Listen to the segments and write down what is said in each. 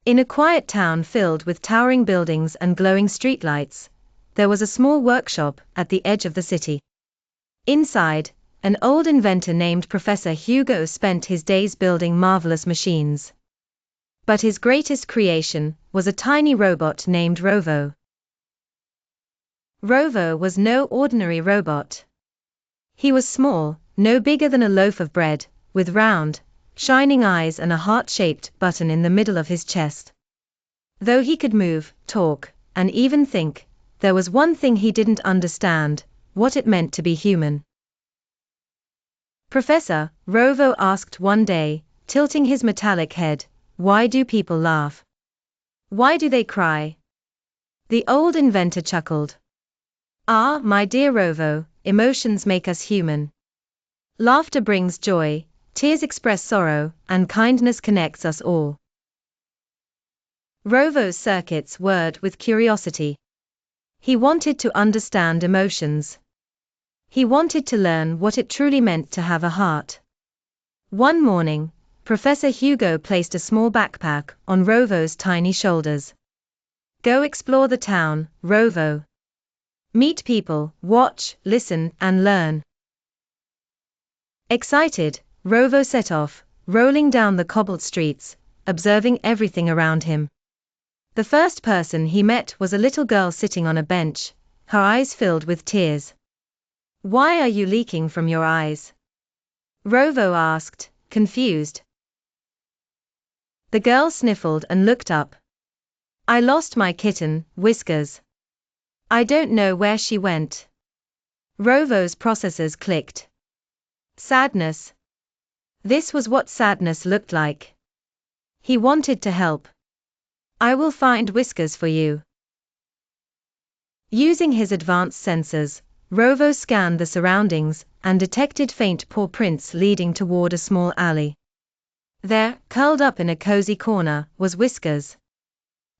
In a quiet town filled with towering buildings and glowing streetlights, there was a small workshop at the edge of the city. Inside, an old inventor named Professor Hugo spent his days building marvelous machines. But his greatest creation was a tiny robot named Rovo. Rovo was no ordinary robot. He was small, no bigger than a loaf of bread, with round, shining eyes and a heart-shaped button in the middle of his chest. Though he could move, talk, and even think, there was one thing he didn't understand: what it meant to be human. Professor, Rovo asked one day, tilting his metallic head, "Why do people laugh? Why do they cry?" The old inventor chuckled. "Ah, my dear Rovo, emotions make us human. Laughter brings joy, tears express sorrow, and kindness connects us all." Rovo's circuits whirred with curiosity. He wanted to understand emotions. He wanted to learn what it truly meant to have a heart. One morning, Professor Hugo placed a small backpack on Rovo's tiny shoulders. "Go explore the town, Rovo. Meet people, watch, listen, and learn." Excited, Rovo set off, rolling down the cobbled streets, observing everything around him. The first person he met was a little girl sitting on a bench, her eyes filled with tears. "Why are you leaking from your eyes?" Rovo asked, confused. The girl sniffled and looked up. "I lost my kitten, Whiskers. I don't know where she went." Rovo's processors clicked. Sadness. This was what sadness looked like. He wanted to help. "I will find Whiskers for you." Using his advanced sensors, Rovo scanned the surroundings and detected faint paw prints leading toward a small alley. There, curled up in a cozy corner, was Whiskers.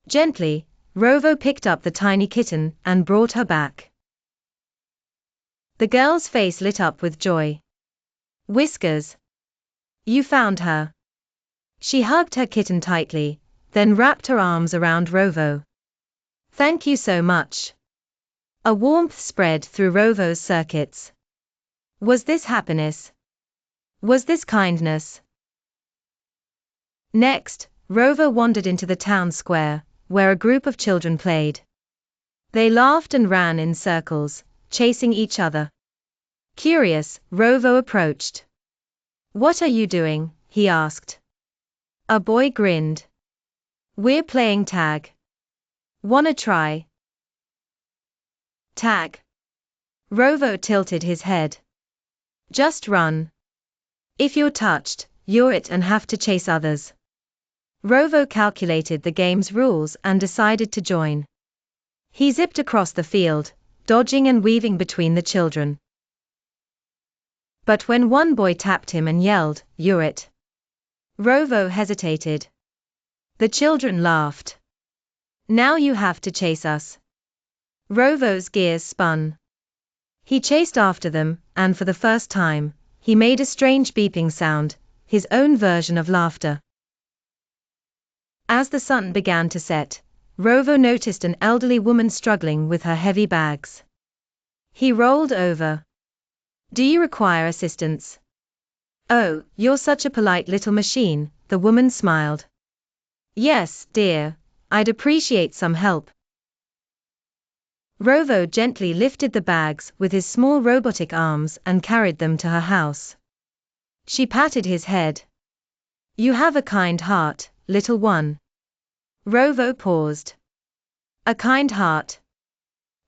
Gently, Rovo picked up the tiny kitten and brought her back. The girl's face lit up with joy. "Whiskers! You found her." She hugged her kitten tightly, then wrapped her arms around Rovo. "Thank you so much." A warmth spread through Rovo's circuits. Was this happiness? Was this kindness? Next, Rovo wandered into the town square, where a group of children played. They laughed and ran in circles, chasing each other. Curious, Rovo approached. "What are you doing?" he asked. A boy grinned. "We're playing tag. Wanna try?" "Tag?" Rovo tilted his head. "Just run. If you're touched, you're it and have to chase others." Rovo calculated the game's rules and decided to join. He zipped across the field, dodging and weaving between the children. But when one boy tapped him and yelled, "You're it," Rovo hesitated. The children laughed. "Now you have to chase us." Rovo's gears spun. He chased after them, and for the first time, he made a strange beeping sound, his own version of laughter. As the sun began to set, Rovo noticed an elderly woman struggling with her heavy bags. He rolled over. "Do you require assistance?" "Oh, you're such a polite little machine," the woman smiled. "Yes, dear, I'd appreciate some help." Rovo gently lifted the bags with his small robotic arms and carried them to her house. She patted his head. "You have a kind heart, little one." Rovo paused. A kind heart.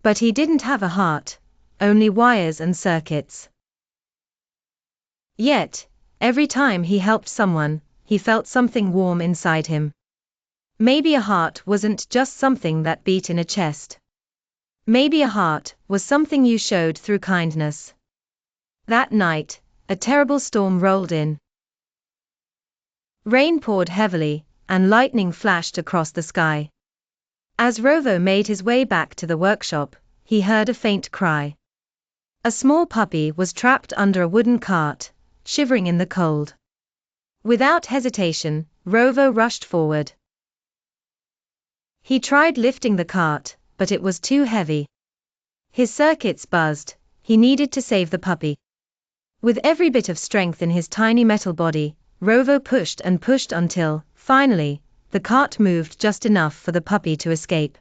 But he didn't have a heart, only wires and circuits. Yet, every time he helped someone, he felt something warm inside him. Maybe a heart wasn't just something that beat in a chest. Maybe a heart was something you showed through kindness. That night, a terrible storm rolled in. Rain poured heavily, and lightning flashed across the sky. As Rovo made his way back to the workshop, he heard a faint cry. A small puppy was trapped under a wooden cart, shivering in the cold. Without hesitation, Rovo rushed forward. He tried lifting the cart, but it was too heavy. His circuits buzzed, he needed to save the puppy. With every bit of strength in his tiny metal body, Rovo pushed and pushed until, finally, the cart moved just enough for the puppy to escape.